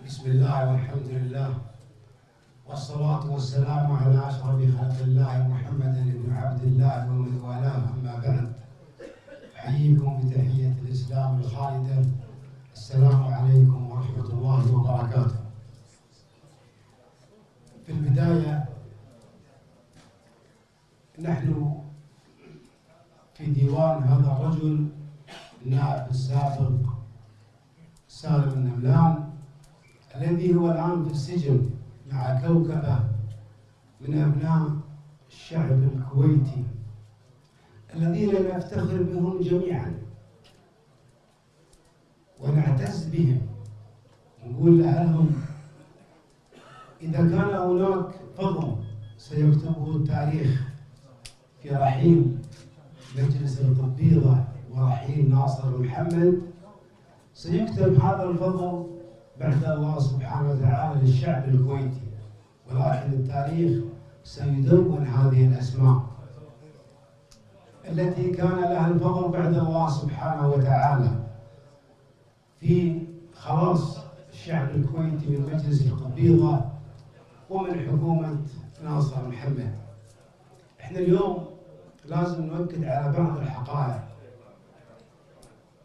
بسم الله والحمد لله والصلاة والسلام على أشرف خلق الله محمد بن عبد الله ومن والاه، أما بعد، أحييكم بتحية الإسلام الخالدة. السلام عليكم ورحمة الله وبركاته. في البداية نحن في ديوان هذا الرجل النائب السابق سالم النملان، الذي هو الآن في السجن مع كوكبة من أبناء الشعب الكويتي الذين نفتخر بهم جميعا ونعتز بهم. نقول لهم إذا كان هناك فضل سيكتبه التاريخ في رحيل مجلس القبيضة ورحيل ناصر محمد، سيكتب هذا الفضل بعد الله سبحانه وتعالى للشعب الكويتي، ولكن التاريخ سيدون هذه الأسماء التي كان لها الفضل بعد الله سبحانه وتعالى في خلاص الشعب الكويتي من مجلس القبيضة ومن حكومة ناصر محمد. احنا اليوم لازم نؤكد على بعض الحقائق.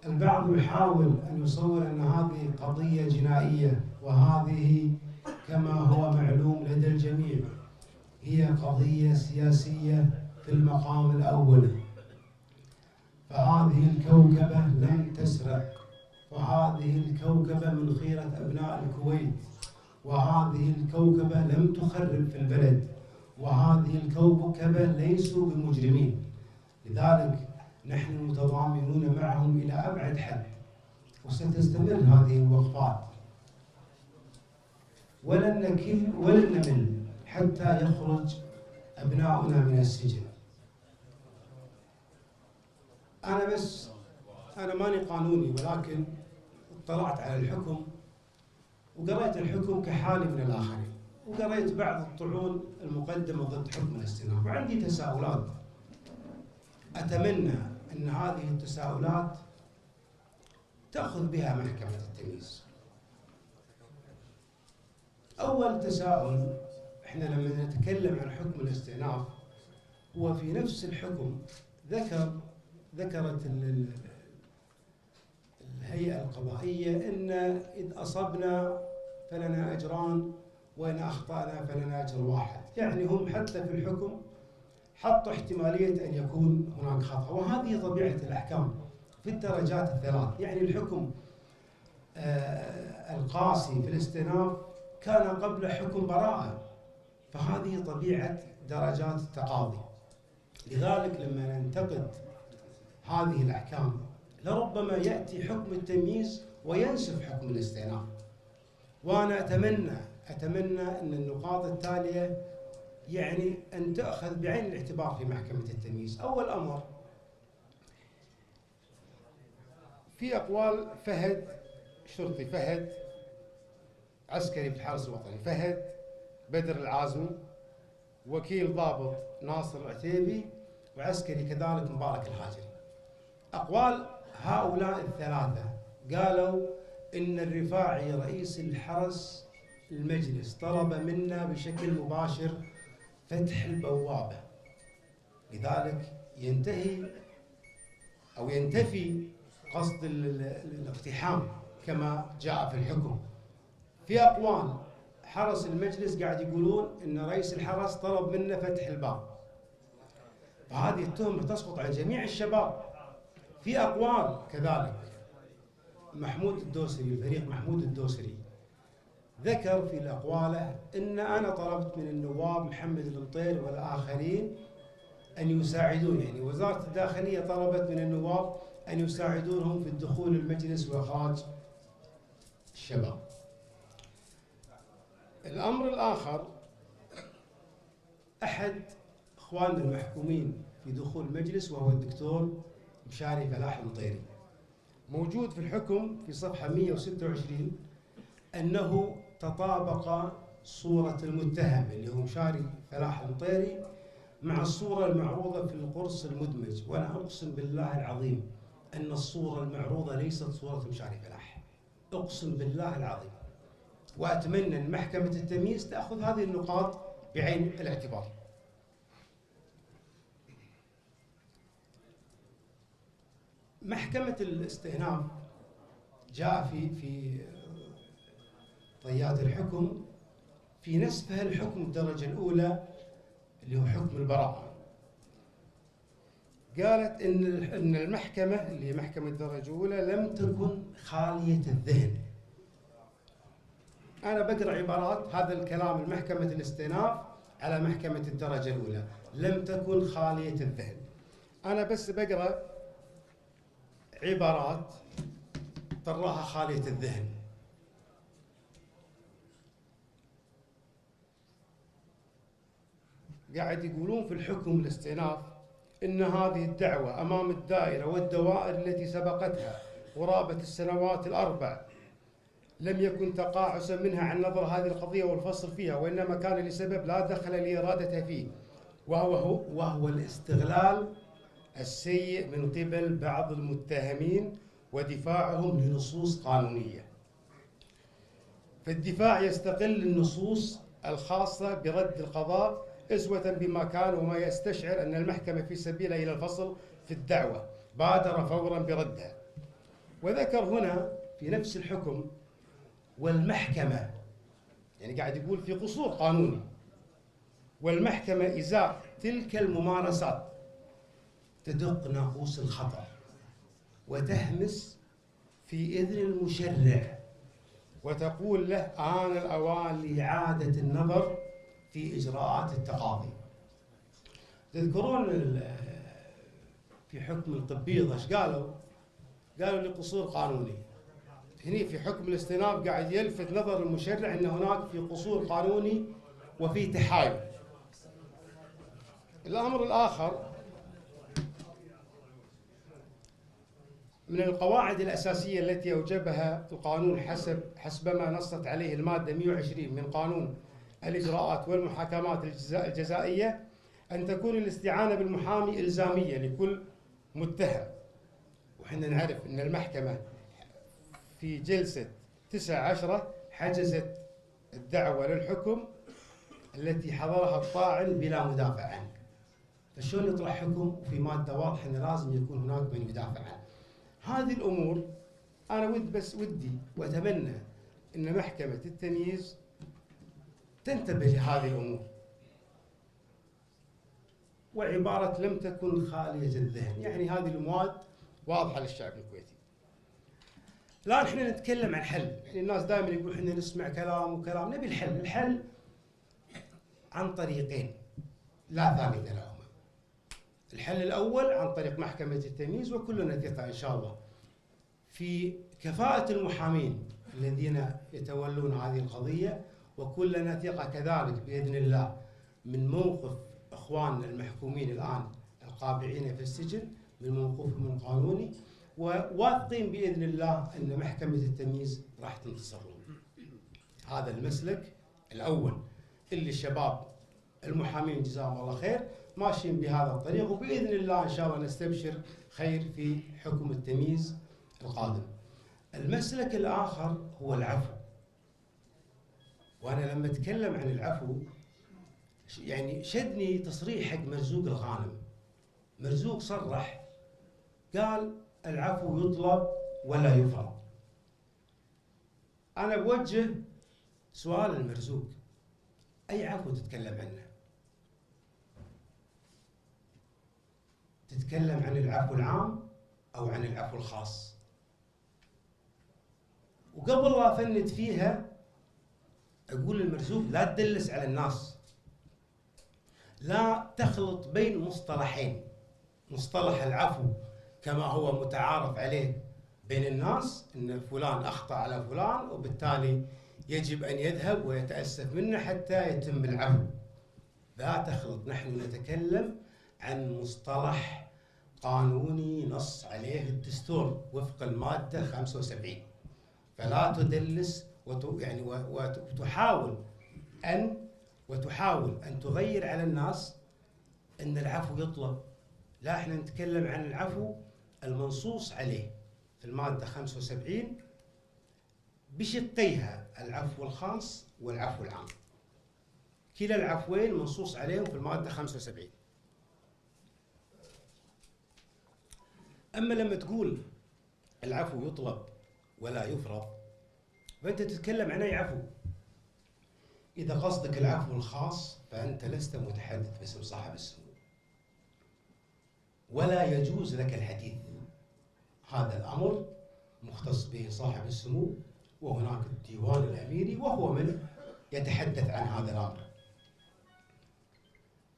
البعض يحاول أن يصور أن هذه قضية جنائية، وهذه كما هو معلوم لدى الجميع هي قضية سياسية في المقام الأول. فهذه الكوكبة لم تسرق، وهذه الكوكبة من خيرة أبناء الكويت، وهذه الكوكبة لم تخرب في البلد، وهذه الكوكبة ليسوا بمجرمين. لذلك نحن متضامنون معهم إلى أبعد حد، وستستمر هذه الوقفات، ولن نكل ولن نمل حتى يخرج أبناؤنا من السجن. أنا ماني قانوني، ولكن اطلعت على الحكم وقرأت الحكم كحالي من الآخرين، وقرأت بعض الطعون المقدمة ضد حكم الاستئناف، وعندي تساؤلات. أتمنى أن هذه التساؤلات تأخذ بها محكمة التمييز. أول تساؤل، إحنا لما نتكلم عن حكم الاستئناف هو في نفس الحكم ذكرت الهيئة القضائية أن إذ أصبنا فلنا أجران وإن أخطأنا فلنا أجر واحد. يعني هم حتى في الحكم حطوا احتمالية أن يكون هناك خطأ، وهذه طبيعة الأحكام في الدرجات الثلاث. يعني الحكم القاسي في الاستئناف كان قبل حكم براءة، فهذه طبيعة درجات التقاضي. لذلك لما ننتقد هذه الأحكام لربما يأتي حكم التمييز وينسف حكم الاستئناف. وأنا أتمنى أن النقاط التالية يعني أن تأخذ بعين الاعتبار في محكمة التمييز. أول أمر، في أقوال فهد شرطي، فهد عسكري في الحرس الوطني، فهد بدر العازمي، وكيل ضابط ناصر العتيبي، وعسكري كذلك مبارك الهاجري. أقوال هؤلاء الثلاثة قالوا إن الرفاعي رئيس الحرس المجلس طلب منا بشكل مباشر فتح البوابة، لذلك ينتفي قصد الاقتحام كما جاء في الحكم. في أقوال حرس المجلس قاعد يقولون إن رئيس الحرس طلب منا فتح الباب، فهذه التهمة تسقط على جميع الشباب. في أقوال كذلك محمود الدوسري، الفريق محمود الدوسري، ذكر في أقواله إن أنا طلبت من النواب محمد المطير والآخرين أن يساعدون، يعني وزارة الداخلية طلبت من النواب أن يساعدونهم في الدخول المجلس وإخراج الشباب. الأمر الآخر، أحد إخواننا المحكومين في دخول المجلس وهو الدكتور مشاري فلاح المطيري، موجود في الحكم في صفحة 126 أنه تطابق صورة المتهم اللي هو مشاري فلاح المطيري مع الصورة المعروضة في القرص المدمج. وأنا أقسم بالله العظيم أن الصورة المعروضة ليست صورة مشاري فلاح، أقسم بالله العظيم. وأتمنى أن محكمة التمييز تأخذ هذه النقاط بعين الاعتبار. محكمة الاستئناف جاء في طيات الحكم في نسبها الحكم الدرجة الأولى اللي هو حكم البراءة. قالت إن المحكمة اللي هي محكمة الدرجة الأولى لم تكن خالية الذهن. أنا بقرأ عبارات هذا الكلام المحكمة الاستئناف على محكمة الدرجة الأولى، لم تكن خالية الذهن. أنا بس بقرأ عبارات طراها خالية الذهن. قاعد يقولون في الحكم الاستئناف إن هذه الدعوة أمام الدائرة والدوائر التي سبقتها قرابة السنوات الأربع لم يكن تقاعسا منها عن نظر هذه القضية والفصل فيها، وإنما كان لسبب لا دخل لإرادته فيه، وهو الاستغلال السيء من قبل بعض المتهمين ودفاعهم لنصوص قانونية. فالدفاع يستغل النصوص الخاصة برد القضاء أسوة بما كان وما يستشعر أن المحكمة في سبيلها إلى الفصل في الدعوة بادر فورا بردها. وذكر هنا في نفس الحكم والمحكمة، يعني قاعد يقول في قصور قانوني، والمحكمة إزاء تلك الممارسات تدق ناقوس الخطأ وتهمس في إذن المشرع وتقول له آن الأوان لإعادة النظر في إجراءات التقاضي. تذكرون في حكم القبيضة ايش قالوا؟ قالوا لقصور قانوني. هني في حكم الاستئناف قاعد يلفت نظر المشرع أن هناك في قصور قانوني وفي تحايل. الأمر الآخر من القواعد الأساسية التي أوجبها القانون حسب ما نصت عليه المادة 120 من قانون الإجراءات والمحاكمات الجزائية أن تكون الاستعانة بالمحامي إلزامية لكل متهم. وحنا نعرف أن المحكمة في جلسة 19 حجزت الدعوة للحكم التي حضرها الطاعن بلا مدافع عنه. فشلون يطلع حكم وفي مادة واضحة أن لازم يكون هناك من يدافع عنه؟ هذه الأمور أنا ودي وأتمنى أن محكمة التمييز تنتبه لهذه الأمور. وعبارة لم تكن خالية الذهن، يعني هذه المواد واضحة للشعب الكويتي. الآن احنا نتكلم عن حل. يعني الناس دائما يقول احنا نسمع كلام وكلام، نبي الحل. الحل عن طريقين لا ثالث لهما. الحل الأول عن طريق محكمة التمييز، وكلنا ثقة إن شاء الله في كفاءة المحامين الذين يتولون هذه القضية، وكلنا ثقة كذلك بإذن الله من موقف إخواننا المحكومين الآن القابعين في السجن من موقفهم القانوني، وواثقين بإذن الله أن محكمة التمييز راح تنتصر لهم. هذا المسلك الأول اللي الشباب المحامين جزاهم الله خير ماشيين بهذا الطريق، وبإذن الله إن شاء الله نستبشر خير في حكم التمييز القادم. المسلك الآخر هو العفو. وأنا لما أتكلم عن العفو يعني شدني تصريح حق مرزوق الغانم. مرزوق صرح قال العفو يطلب ولا يفرض. أنا بوجه سؤال المرزوق، أي عفو تتكلم عنه؟ تتكلم عن العفو العام أو عن العفو الخاص؟ وقبل لا أفند فيها أقول للمرزوق لا تدلس على الناس، لا تخلط بين مصطلحين. مصطلح العفو كما هو متعارف عليه بين الناس أن فلان أخطأ على فلان وبالتالي يجب أن يذهب ويتأسف منه حتى يتم العفو. لا تخلط. نحن نتكلم عن مصطلح قانوني نص عليه الدستور وفق المادة 75. فلا تدلس وتحاول أن تغير على الناس أن العفو يطلب. لا، احنا نتكلم عن العفو المنصوص عليه في المادة 75 بشقيها العفو الخاص والعفو العام. كلا العفوين منصوص عليهم في المادة 75. أما لما تقول العفو يطلب ولا يفرض، فأنت تتكلم عن أي عفو. إذا قصدك العفو الخاص فأنت لست متحدث باسم صاحب السمو، ولا يجوز لك الحديث. هذا الأمر مختص به صاحب السمو، وهناك الديوان الأميري وهو من يتحدث عن هذا الأمر.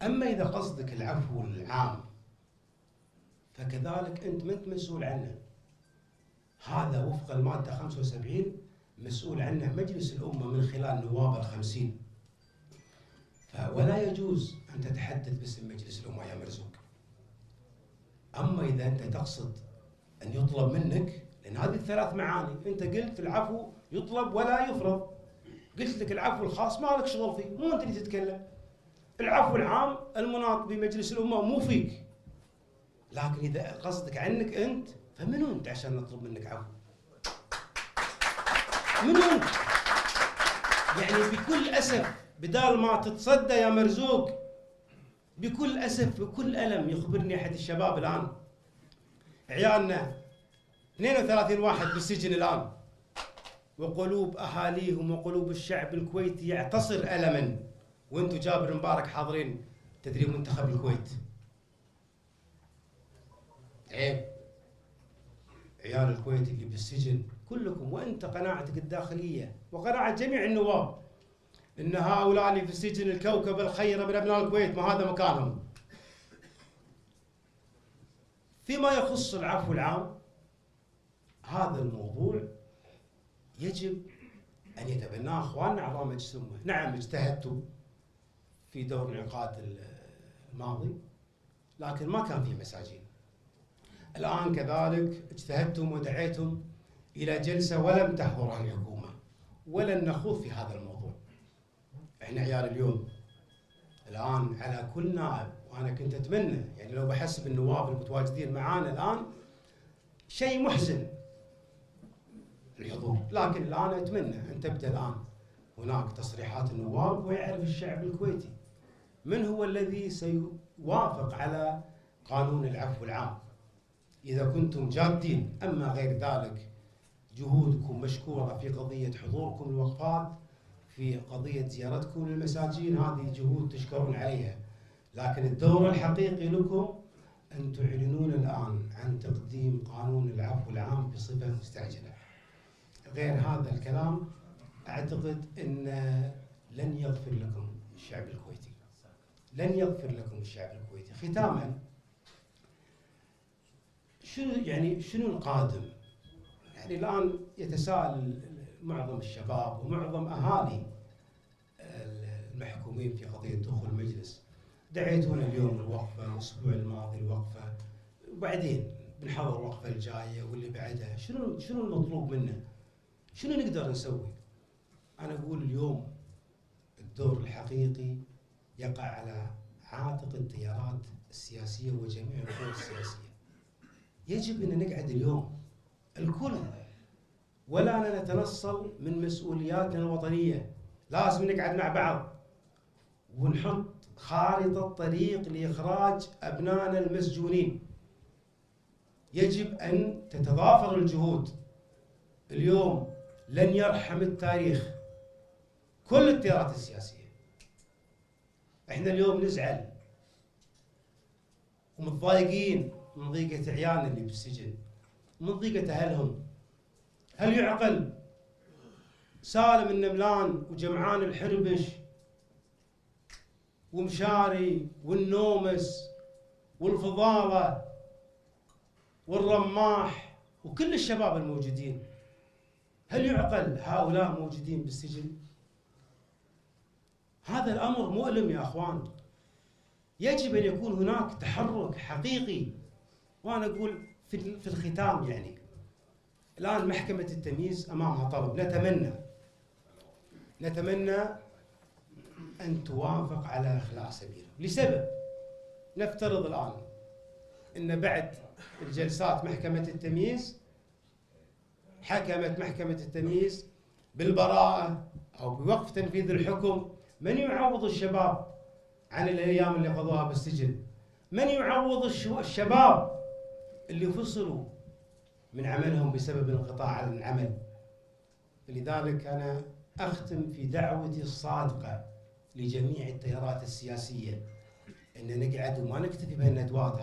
أما إذا قصدك العفو العام فكذلك أنت ما أنت مسؤول عنه. هذا وفق المادة 75 مسؤول عنه مجلس الأمة من خلال نواب ال50. ولا يجوز أن تتحدث باسم مجلس الأمة يا مرزوق. أما إذا أنت تقصد أن يطلب منك، لأن هذه الثلاث معاني، أنت قلت العفو يطلب ولا يفرض، قلت لك العفو الخاص ما لك شغل فيه، مو أنت اللي تتكلم. العفو العام المناط بمجلس الأمة مو فيك. لكن إذا قصدك عنك أنت، فمنو أنت عشان نطلب منك عفو؟ منو أنت؟ يعني بكل أسف بدال ما تتصدى يا مرزوق، بكل أسف بكل ألم يخبرني أحد الشباب الآن، عيالنا 32 واحد بالسجن الآن، وقلوب أهاليهم وقلوب الشعب الكويتي يعتصر ألماً، وأنتم جابر مبارك حاضرين تدريب منتخب الكويت. عيب. عيال الكويت اللي بالسجن كلكم، وأنت قناعتك الداخلية وقناعة جميع النواب إن هؤلاء اللي في السجن الكوكب الخير من أبناء الكويت، ما هذا مكانهم. فيما يخص العفو العام، هذا الموضوع يجب أن يتبناه أخواننا أعضاء مجلس الأمة. نعم اجتهدتوا في دور الانعقاد الماضي، لكن ما كان فيه مساجين. الآن كذلك اجتهدتم ودعيتم إلى جلسة ولم تحضرها الحكومة، ولن نخوض في هذا الموضوع. احنا عيال اليوم. الآن على كل نائب، وأنا كنت أتمنى يعني لو بحسب النواب المتواجدين معانا الآن شيء محزن الحضور، لكن الآن أتمنى أن تبدأ الآن هناك تصريحات النواب، ويعرف الشعب الكويتي من هو الذي سيوافق على قانون العفو العام إذا كنتم جادين. أما غير ذلك جهودكم مشكورة في قضية حضوركم الوقفات، في قضية زيارتكم للمساجين، هذه جهود تشكرون عليها، لكن الدور الحقيقي لكم أن تعلنون الآن عن تقديم قانون العفو العام بصفة مستعجلة. غير هذا الكلام أعتقد أن لن يغفر لكم الشعب الكويتي، لن يغفر لكم الشعب الكويتي. ختاما، شنو القادم؟ يعني الآن يتساءل معظم الشباب ومعظم أهالي المحكومين في قضية دخول المجلس، دعيتونا اليوم الوقفة، الأسبوع الماضي الوقفة، وبعدين بنحضر الوقفة الجاية واللي بعدها. شنو المطلوب منا؟ شنو نقدر نسوي؟ أنا أقول اليوم الدور الحقيقي يقع على عاتق التيارات السياسية وجميع القوى السياسية. يجب أن نقعد اليوم الكل، ولا نتنصل من مسؤولياتنا الوطنية. لازم نقعد مع بعض ونحط خارطة طريق لإخراج أبنائنا المسجونين. يجب أن تتضافر الجهود. اليوم لن يرحم التاريخ كل التيارات السياسية. احنا اليوم نزعل ومتضايقين من ضيقة عيالنا اللي بالسجن، من ضيقة أهلهم. هل يعقل سالم النملان وجمعان الحربش ومشاري والنومس والفضالة والرماح وكل الشباب الموجودين، هل يعقل هؤلاء موجودين بالسجن؟ هذا الأمر مؤلم يا أخوان. يجب أن يكون هناك تحرك حقيقي. وأنا أقول في الختام، يعني الآن محكمة التمييز أمامها طلب، نتمنى أن توافق على إخلاء سبيله لسبب. نفترض الآن أن بعد الجلسات محكمة التمييز حكمت محكمة التمييز بالبراءة أو بوقف تنفيذ الحكم، من يعوض الشباب عن الأيام اللي قضوها بالسجن؟ من يعوض الشباب اللي فصلوا من عملهم بسبب انقطاع عن العمل؟ لذلك أنا أختم في دعوتي الصادقة لجميع التيارات السياسية أن نقعد وما نكتفي بهالندوات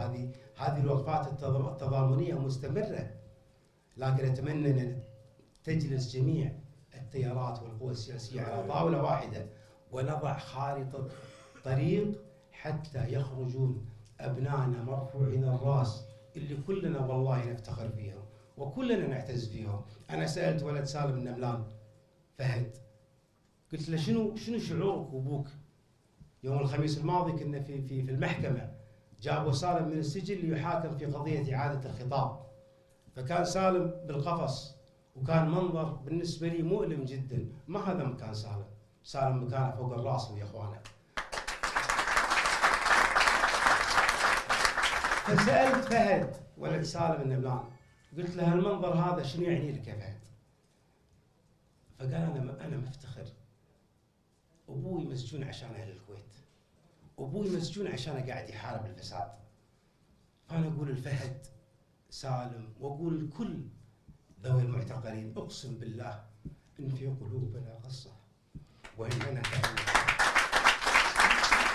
هذه الوقفات التضامنية مستمرة، لكن أتمنى أن تجلس جميع التيارات والقوى السياسية على طاولة واحدة ونضع خارطة طريق حتى يخرجون أبنائنا مرفوعين الرأس اللي كلنا والله نفتخر فيهم وكلنا نعتز فيهم. أنا سألت ولد سالم النملان فهد، قلت له شنو شعورك وابوك يوم الخميس الماضي كنا في المحكمة، جابوا سالم من السجن ليحاكم في قضية إعادة الخطاب، فكان سالم بالقفص وكان منظر بالنسبة لي مؤلم جدا. ما هذا مكان سالم مكانه فوق الراس ويا اخوانه. فسألت فهد ولد سالم النملان، قلت له المنظر هذا شنو يعني لك يا فهد؟ فقال أنا مفتخر، أبوي مسجون عشان أهل الكويت، أبوي مسجون عشان قاعد يحارب الفساد. فأنا أقول الفهد سالم وأقول الكل ذوي المعتقلين، أقسم بالله إن في قلوبنا قصة وإننا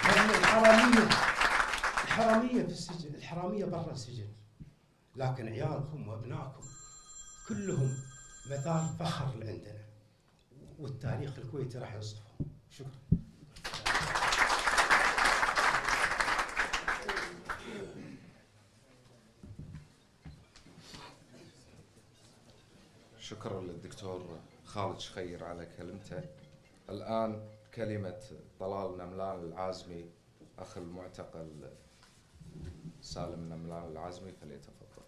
لأن الحرامية في السجن، الحرامية برا السجن، لكن عيالكم وأبنائكم كلهم مثال فخر عندنا، والتاريخ الكويتي راح يوصفهم. شكرا. شكرا للدكتور خالد شخير على كلمته. الآن كلمة طلال نملان العازمي أخ المعتقل سالم نملان العازمي، فليتفضل.